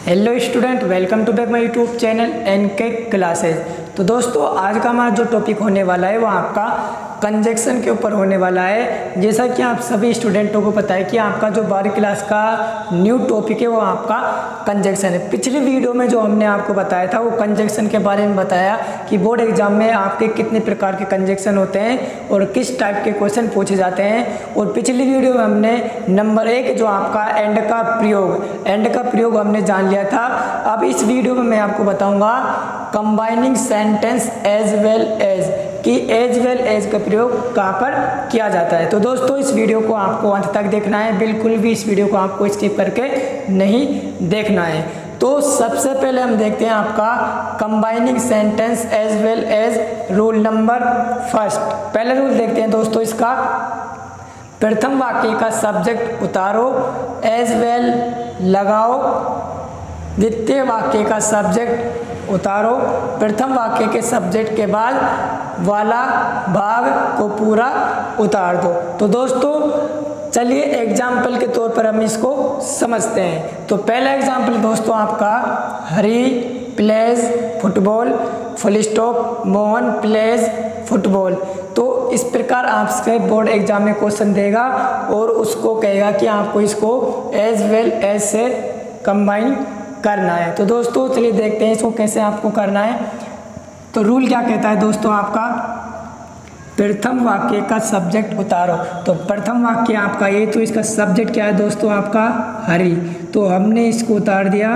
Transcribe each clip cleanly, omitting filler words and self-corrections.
Hello student, welcome to back my YouTube channel NK classes. तो दोस्तों आज का हमारा जो टॉपिक होने वाला है वो आपका कंजक्शन के ऊपर होने वाला है। जैसा कि आप सभी स्टूडेंटों को पता है कि आपका जो 12वीं क्लास का न्यू टॉपिक है वो आपका कंजक्शन है। पिछली वीडियो में जो हमने आपको बताया था वो कंजक्शन के बारे में बताया कि बोर्ड एग्जाम में आपके कितने प्रकार के कंजक्शन होते हैं और किस टाइप के क्वेश्चन पूछे जाते हैं। और पिछली वीडियो में हमने नंबर 1 जो आपका एंड का प्रयोग हमने जान लिया था। अब इस वीडियो में मैं आपको बताऊंगा combining sentence as well as कि एज वेल एज का प्रयोग कहाँ पर किया जाता है। तो दोस्तों इस वीडियो को आपको अंत तक देखना है, बिल्कुल भी इस वीडियो को आपको स्किप करके नहीं देखना है। तो सबसे पहले हम देखते हैं आपका combining sentence as well as rule number 1। पहले रूल देखते हैं दोस्तों इसका। प्रथम वाक्य का सब्जेक्ट उतारो, एज वेल लगाओ। द्वितीय वाक्य का सब्जेक्ट उतारो, प्रथम वाक्य के सब्जेक्ट के बाद वाला भाग को पूरा उतार दो। तो दोस्तों चलिए एग्जाम्पल के तौर पर हम इसको समझते हैं। तो पहला एग्जाम्पल दोस्तों आपका Hari plays football, full stop, Mohan plays football. तो इस प्रकार आपसे बोर्ड एग्जाम में क्वेश्चन देगा और उसको कहेगा कि आपको इसको एज वेल एज से कंबाइन करना है। तो दोस्तों चलिए देखते हैं इसको कैसे आपको करना है। तो रूल क्या कहता है दोस्तों आपका, प्रथम वाक्य का सब्जेक्ट उतारो। तो प्रथम वाक्य आपका ये, तो इसका सब्जेक्ट क्या है दोस्तों आपका हरी, तो हमने इसको उतार दिया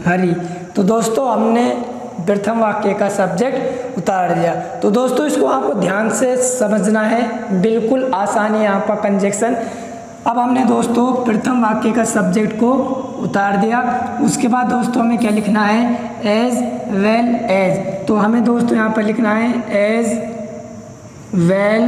हरी। तो दोस्तों हमने प्रथम वाक्य का सब्जेक्ट उतार दिया। तो दोस्तों इसको आपको ध्यान से समझना है, बिल्कुल आसानी है आपका कंजक्शन। अब हमने दोस्तों प्रथम वाक्य का सब्जेक्ट को उतार दिया, उसके बाद दोस्तों हमें क्या लिखना है, एज वेल एज। तो हमें दोस्तों यहाँ पर लिखना है एज वेल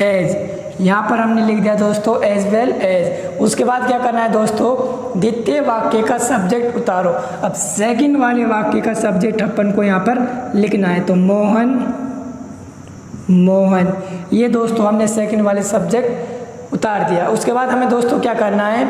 एज। यहाँ पर हमने लिख दिया दोस्तों एज वेल एज। उसके बाद क्या करना है दोस्तों, द्वितीय वाक्य का सब्जेक्ट उतारो। अब सेकंड वाले वाक्य का सब्जेक्ट अपन को यहाँ पर लिखना है। तो मोहन, ये दोस्तों हमने सेकंड वाले सब्जेक्ट उतार दिया। उसके बाद हमें दोस्तों क्या करना है,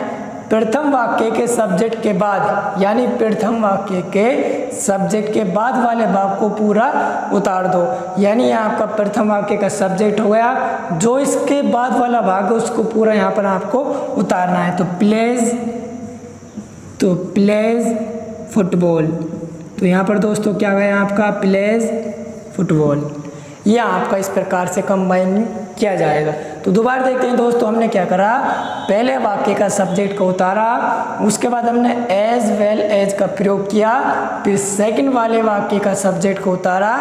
प्रथम वाक्य के सब्जेक्ट के बाद, यानी प्रथम वाक्य के सब्जेक्ट के बाद वाले भाग को पूरा उतार दो। यानी यहाँ आपका प्रथम वाक्य का सब्जेक्ट हो गया, जो इसके बाद वाला भाग है उसको पूरा यहाँ पर आपको उतारना है। तो प्लेज फुटबॉल। तो यहाँ पर दोस्तों क्या गया आपका प्लेज फुटबॉल। यह आपका इस प्रकार से कंबाइन किया जाएगा। तो दोबारा देखते हैं दोस्तों, हमने क्या करा, पहले वाक्य का सब्जेक्ट को उतारा, उसके बाद हमने एज वेल एज का प्रयोग किया, फिर सेकंड वाले वाक्य का सब्जेक्ट को उतारा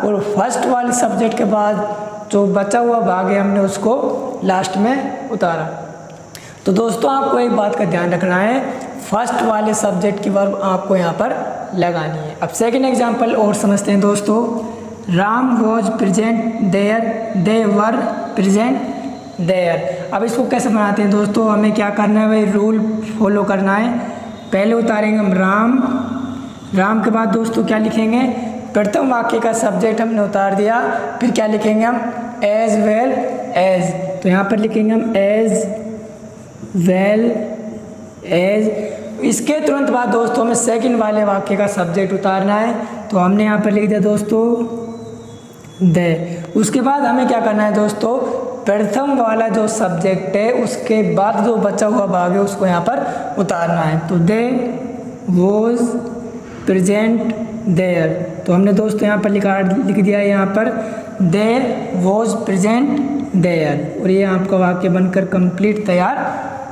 और फर्स्ट वाले सब्जेक्ट के बाद जो बचा हुआ भाग है हमने उसको लास्ट में उतारा। तो दोस्तों आपको एक बात का ध्यान रखना है, फर्स्ट वाले सब्जेक्ट की वर्ब आपको यहाँ पर लगानी है। अब सेकेंड एग्जाम्पल और समझते हैं दोस्तों। Ram was present there, they were present there. अब इसको कैसे बनाते हैं दोस्तों, हमें क्या करना है, वही रूल फॉलो करना है। पहले उतारेंगे हम राम के बाद दोस्तों क्या लिखेंगे, प्रथम वाक्य का सब्जेक्ट हमने उतार दिया, फिर क्या लिखेंगे हम एज वेल एज। तो यहाँ पर लिखेंगे हम एज वेल एज। इसके तुरंत बाद दोस्तों हमें सेकंड वाले वाक्य का सब्जेक्ट उतारना है। तो हमने यहाँ पर लिख दिया दोस्तों दे। उसके बाद हमें क्या करना है दोस्तों, प्रथम वाला जो सब्जेक्ट है उसके बाद जो बचा हुआ भाग है उसको यहाँ पर उतारना है। तो दे वॉज प्रेजेंट देयर। तो हमने दोस्तों यहाँ पर लिख दिया है यहाँ पर दे वॉज प्रेजेंट देयर, और ये आपका वाक्य बनकर कंप्लीट तैयार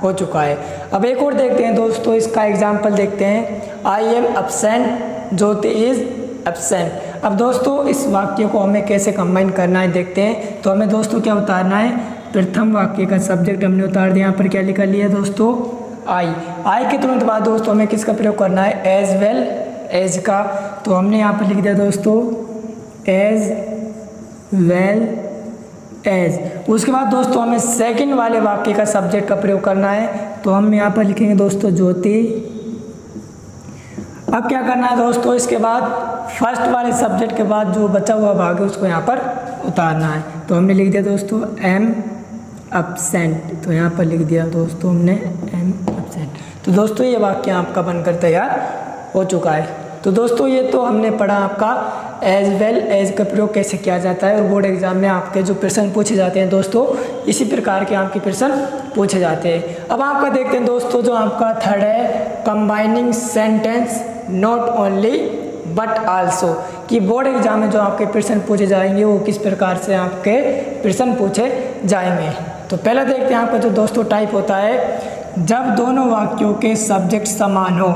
हो चुका है। अब एक और देखते हैं दोस्तों, इसका एग्जाम्पल देखते हैं। I am absent, Jyoti is absent. अब दोस्तों इस वाक्य को हमें कैसे कंबाइन करना है देखते हैं। तो हमें दोस्तों क्या उतारना है, प्रथम वाक्य का सब्जेक्ट हमने उतार दिया, यहाँ पर क्या लिखा लिया दोस्तों आई के तुरंत बाद दोस्तों हमें किसका प्रयोग करना है, एज वेल एज का। तो हमने यहाँ पर लिख दिया दोस्तों एज वेल एज। उसके बाद दोस्तों हमें सेकंड वाले वाक्य का सब्जेक्ट का प्रयोग करना है। तो हम यहाँ पर लिखेंगे दोस्तों ज्योति। अब क्या करना है दोस्तों, इसके बाद फर्स्ट वाले सब्जेक्ट के बाद जो बचा हुआ भाग है उसको यहाँ पर उतारना है। तो हमने लिख दिया दोस्तों एम एब्सेंट। तो यहाँ पर लिख दिया दोस्तों हमने एम एब्सेंट। तो दोस्तों ये वाक्य आपका बनकर तैयार हो चुका है। तो दोस्तों ये तो हमने पढ़ा आपका एज वेल एज का प्रयोग कैसे किया जाता है और बोर्ड एग्जाम में आपके जो प्रश्न पूछे जाते हैं दोस्तों इसी प्रकार के आपके प्रश्न पूछे जाते हैं। अब आपका देखते हैं दोस्तों जो आपका थर्ड है combining sentence not only but also, कि बोर्ड एग्जाम में जो आपके प्रश्न पूछे जाएंगे वो किस प्रकार से आपके प्रश्न पूछे जाएंगे। तो पहला देखते हैं आपका जो दोस्तों टाइप होता है जब दोनों वाक्यों के सब्जेक्ट समान हो।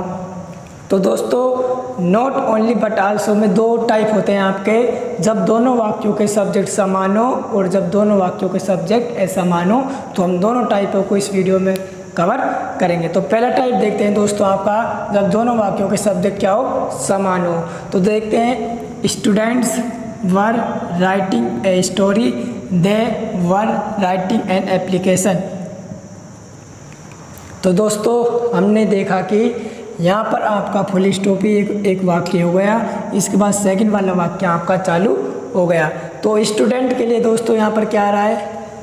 तो दोस्तों नॉट ओनली बट आल्सो में दो टाइप होते हैं आपके, जब दोनों वाक्यों के सब्जेक्ट समान हो और जब दोनों वाक्यों के सब्जेक्ट असमान हो। तो हम दोनों टाइपों को इस वीडियो में कवर करेंगे। तो पहला टाइप देखते हैं दोस्तों आपका जब दोनों वाक्यों के सब्जेक्ट क्या हो, समान हो। तो देखते हैं students were writing a story they were writing an application. तो दोस्तों हमने देखा कि यहाँ पर आपका फुल स्टॉप ही एक वाक्य हो गया, इसके बाद सेकंड वाला वाक्य आपका चालू हो गया। तो स्टूडेंट के लिए दोस्तों यहाँ पर क्या आ रहा है,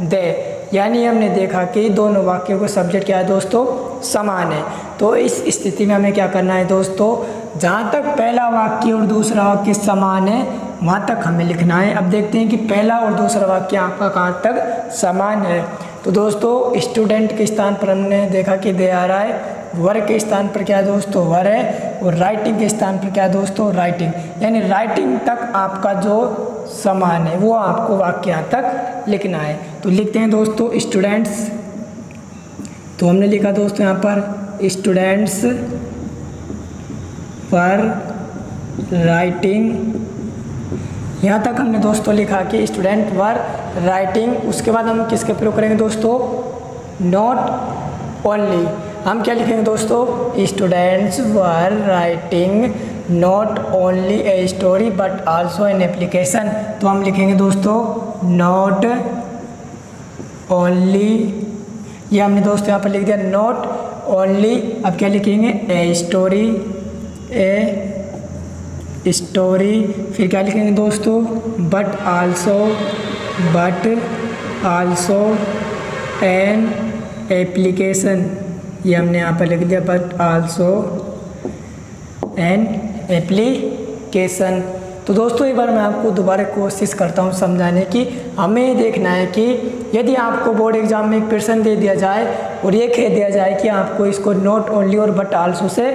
दे, यानी हमने देखा कि दोनों वाक्यों का सब्जेक्ट क्या है दोस्तों, समान है। तो इस स्थिति में हमें क्या करना है दोस्तों, जहाँ तक पहला वाक्य और दूसरा वाक्य समान है वहाँ तक हमें लिखना है। अब देखते हैं कि पहला और दूसरा वाक्य आपका कहाँ तक समान है। तो दोस्तों स्टूडेंट के स्थान पर हमने देखा कि दे आ रहा है, वर के स्थान पर क्या है दोस्तों, वर है, और राइटिंग के स्थान पर क्या है दोस्तों, राइटिंग, यानी राइटिंग तक आपका जो समान है वो आपको वाक्य यहाँ तक लिखना है। तो लिखते हैं दोस्तों स्टूडेंट्स, तो हमने लिखा दोस्तों यहाँ पर स्टूडेंट्स वर राइटिंग, यहाँ तक हमने दोस्तों लिखा कि स्टूडेंट वर राइटिंग। उसके बाद हम किसके प्रयोग करेंगे दोस्तों, नॉट ओनली। हम क्या लिखेंगे दोस्तों, students were writing not only A story but also an application. तो हम लिखेंगे दोस्तों नॉट ओनली, ये हमने दोस्तों यहाँ पर लिख दिया नॉट ओनली। अब क्या लिखेंगे, ए स्टोरी, ए स्टोरी, फिर क्या लिखेंगे दोस्तों, बट आल्सो एन एप्लीकेशन, ये हमने यहाँ पर लिख दिया बट आल्सो एन एप्लीकेशन। तो दोस्तों एक बार मैं आपको दोबारा कोशिश करता हूँ समझाने की। हमें देखना है कि यदि आपको बोर्ड एग्जाम में एक प्रश्न दे दिया जाए और ये कह दिया जाए कि आपको इसको नॉट ओनली और बट आल्सो से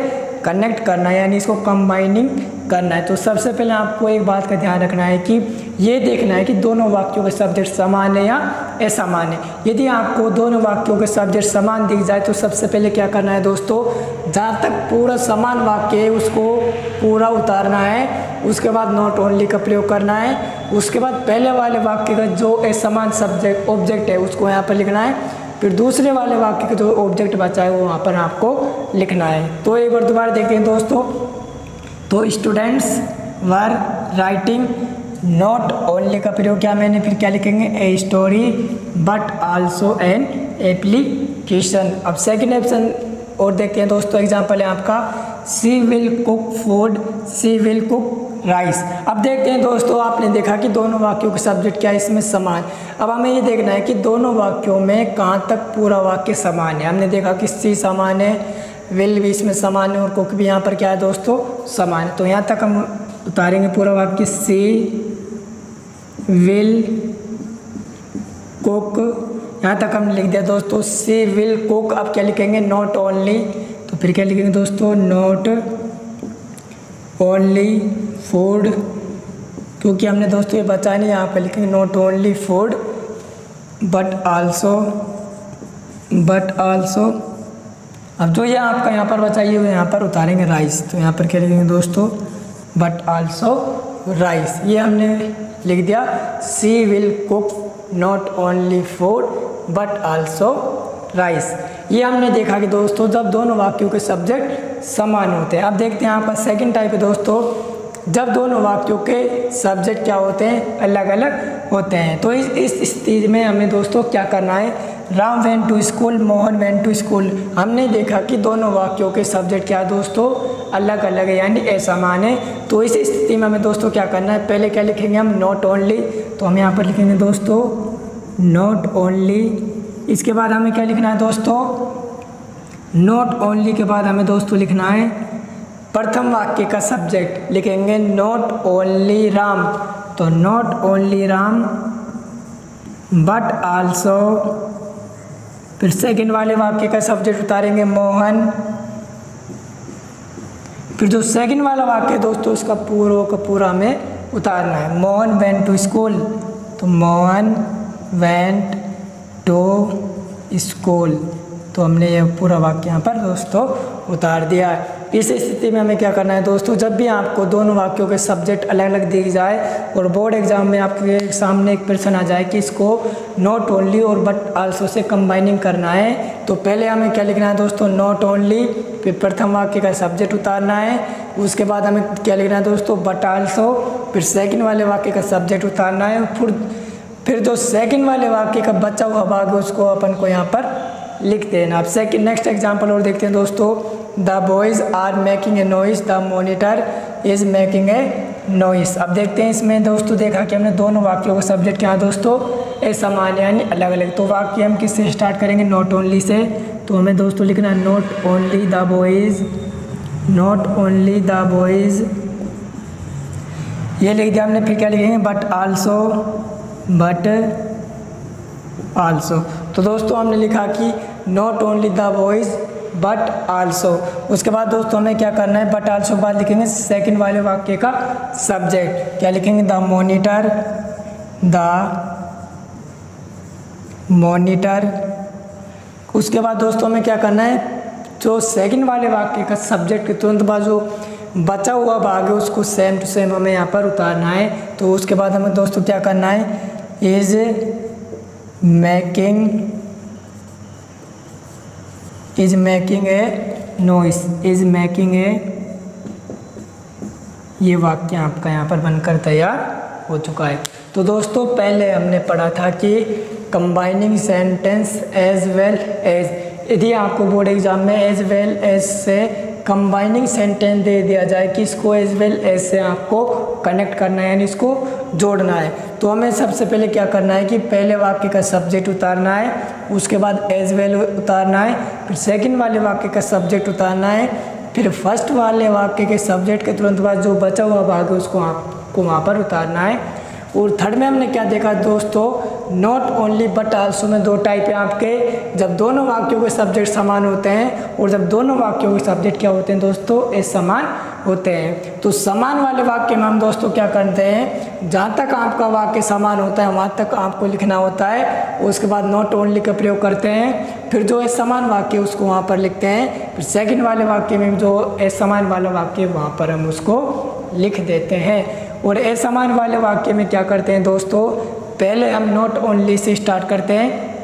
कनेक्ट करना है, यानी इसको कंबाइनिंग करना है। तो सबसे पहले आपको एक बात का ध्यान रखना है कि ये देखना है कि दोनों वाक्यों के सब्जेक्ट समान है या असमान है। यदि आपको दोनों वाक्यों के सब्जेक्ट समान दिख जाए तो सबसे पहले क्या करना है दोस्तों, जहाँ तक पूरा समान वाक्य है उसको पूरा उतारना है, उसके बाद नॉट ओनली का प्रयोग करना है, उसके बाद पहले वाले वाक्य का जो असमान सब्जेक्ट ऑब्जेक्ट है उसको यहाँ पर लिखना है, फिर दूसरे वाले वाक्य का जो ऑब्जेक्ट बचा है वो वहाँ पर आपको लिखना है। तो एक बार दोबारा देखते हैं दोस्तों, तो students were writing not only का प्रयोग क्या मैंने फिर क्या लिखेंगे, a story but also an application. अब सेकंड ऑप्शन और देखते हैं दोस्तों, एग्जांपल है आपका she will cook food, she will cook rice. अब देखते हैं दोस्तों, आपने देखा कि दोनों वाक्यों के सब्जेक्ट क्या है इसमें समान। अब हमें ये देखना है कि दोनों वाक्यों में कहाँ तक पूरा वाक्य समान है। हमने देखा कि सी समान है, विल भी इसमें समान है और कुक भी यहाँ पर क्या है दोस्तों, समान है। तो यहाँ तक हम उतारेंगे पूरा वाक्य, सी विल कुक, यहाँ तक हमने लिख दिया दोस्तों सी विल कुक। अब क्या लिखेंगे, नॉट ओनली, तो फिर क्या लिखेंगे दोस्तों, नॉट ओनली फूड, क्योंकि हमने दोस्तों ये बचा नहीं, यहाँ पर लिखेंगे not only food but also. अब जो ये आपका यहाँ पर बचा ये यहाँ पर उतारेंगे राइस, तो यहाँ पर क्या लिखेंगे दोस्तों, बट आल्सो राइस। ये हमने लिख दिया she will cook not only food but also rice. ये हमने देखा कि दोस्तों जब दोनों वाक्यों के सब्जेक्ट समान होते हैं। अब देखते हैं यहाँ पर सेकंड टाइप है दोस्तों, जब दोनों वाक्यों के सब्जेक्ट क्या होते हैं, अलग अलग होते हैं। तो इस स्थिति में हमें दोस्तों क्या करना है, Ram went to school, Mohan went to school. हमने देखा कि दोनों वाक्यों के सब्जेक्ट क्या है दोस्तों, अलग अलग है यानी असमान है। तो इस स्थिति में हमें दोस्तों क्या करना है, पहले क्या लिखेंगे हम, नॉट ओनली, तो हम यहाँ पर लिखेंगे दोस्तों नॉट ओनली। इसके बाद हमें क्या लिखना है दोस्तों, नॉट ओनली के बाद हमें दोस्तों लिखना है प्रथम वाक्य का सब्जेक्ट, लिखेंगे नॉट ओनली राम, तो not only Ram but also, फिर सेकंड वाले वाक्य का सब्जेक्ट उतारेंगे मोहन, फिर जो सेकंड वाला वाक्य है दोस्तों उसका पूरा का पूरा हमें उतारना है। मोहन वेंट टू स्कूल, तो मोहन वेंट टू स्कूल, तो हमने ये पूरा वाक्य यहाँ पर दोस्तों उतार दिया है। इस स्थिति में हमें क्या करना है दोस्तों, जब भी आपको दोनों वाक्यों के सब्जेक्ट अलग अलग दी जाए और बोर्ड एग्जाम में आपके सामने एक प्रश्न आ जाए कि इसको नॉट ओनली और बट आल्सो से कंबाइनिंग करना है, तो पहले हमें क्या लिखना है दोस्तों, नॉट ओनली, फिर प्रथम वाक्य का सब्जेक्ट उतारना है, उसके बाद हमें क्या लिखना है दोस्तों, बट आल्सो, फिर सेकेंड वाले वाक्य का सब्जेक्ट उतारना है, फिर जो सेकेंड वाले वाक्य का बचा हुआ भाग है उसको अपन को यहाँ पर लिख देना। अब सेकेंड नेक्स्ट एग्जाम्पल और देखते हैं दोस्तों। The boys are making a noise, the monitor is making a noise. अब देखते हैं इसमें दोस्तों, देखा कि हमने दोनों वाक्यों का सब्जेक्ट क्या है दोस्तों, ए समान यानी अलग अलग। तो वाक्य हम किससे स्टार्ट करेंगे, नॉट ओनली से, तो हमें दोस्तों लिखना है not only the boys, not only the boys, ये लिख दिया हमने। फिर क्या लिखेंगे, बट आल्सो, बट आल्सो। तो दोस्तों हमने लिखा कि not only the boys but also. उसके बाद दोस्तों हमें क्या करना है, बट आल्सो के बाद लिखेंगे सेकंड वाले वाक्य का सब्जेक्ट, क्या लिखेंगे, द मॉनिटर, द मॉनिटर। उसके बाद दोस्तों हमें क्या करना है, जो सेकंड वाले वाक्य का सब्जेक्ट के तुरंत बाद जो बचा हुआ भाग है उसको सेम टू सेम हमें यहाँ पर उतारना है। तो उसके बाद हमें दोस्तों क्या करना है, is making a noise, is making ए, ये वाक्य आपका यहाँ पर बनकर तैयार हो चुका है। तो दोस्तों पहले हमने पढ़ा था कि combining sentence as well as, यदि आपको बोर्ड एग्जाम में एज वेल एज से कंबाइनिंग सेंटेंस दे दिया जाए कि इसको एज वेल एज से आपको कनेक्ट करना है यानी इसको जोड़ना है, तो हमें सबसे पहले क्या करना है कि पहले वाक्य का सब्जेक्ट उतारना है, उसके बाद एज वेल उतारना है, फिर सेकंड वाले वाक्य का सब्जेक्ट उतारना है, फिर फर्स्ट वाले वाक्य के सब्जेक्ट के तुरंत बाद जो बचा हुआ भाग है उसको आपको वहाँ पर उतारना है। और थर्ड में हमने क्या देखा दोस्तों, नॉट ओनली बट आल्सो में दो टाइप है आपके, जब दोनों वाक्यों के सब्जेक्ट समान होते हैं और जब दोनों वाक्यों के सब्जेक्ट क्या होते हैं दोस्तों, समान होते हैं। तो समान वाले वाक्य में हम दोस्तों क्या करते हैं, जहाँ तक आपका वाक्य समान होता है वहाँ तक आपको लिखना होता है, उसके बाद नॉट ओनली का प्रयोग करते हैं, फिर जो समान वाक्य उसको वहाँ पर लिखते हैं, फिर सेकंड वाले वाक्य में जो समान वाला वाक्य वहाँ पर हम उसको लिख देते हैं। और असमान वाले वाक्य में क्या करते हैं दोस्तों, पहले हम नॉट ओनली से स्टार्ट करते हैं,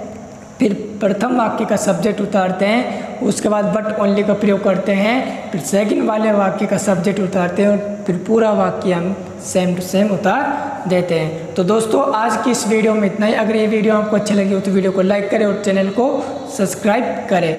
फिर प्रथम वाक्य का सब्जेक्ट उतारते हैं, उसके बाद बट ओनली का प्रयोग करते हैं, फिर सेकंड वाले वाक्य का सब्जेक्ट उतारते हैं और फिर पूरा वाक्य हम सेम टू सेम उतार देते हैं। तो दोस्तों आज की इस वीडियो में इतना ही। अगर ये वीडियो आपको अच्छी लगी हो तो वीडियो को लाइक करें और चैनल को सब्सक्राइब करें।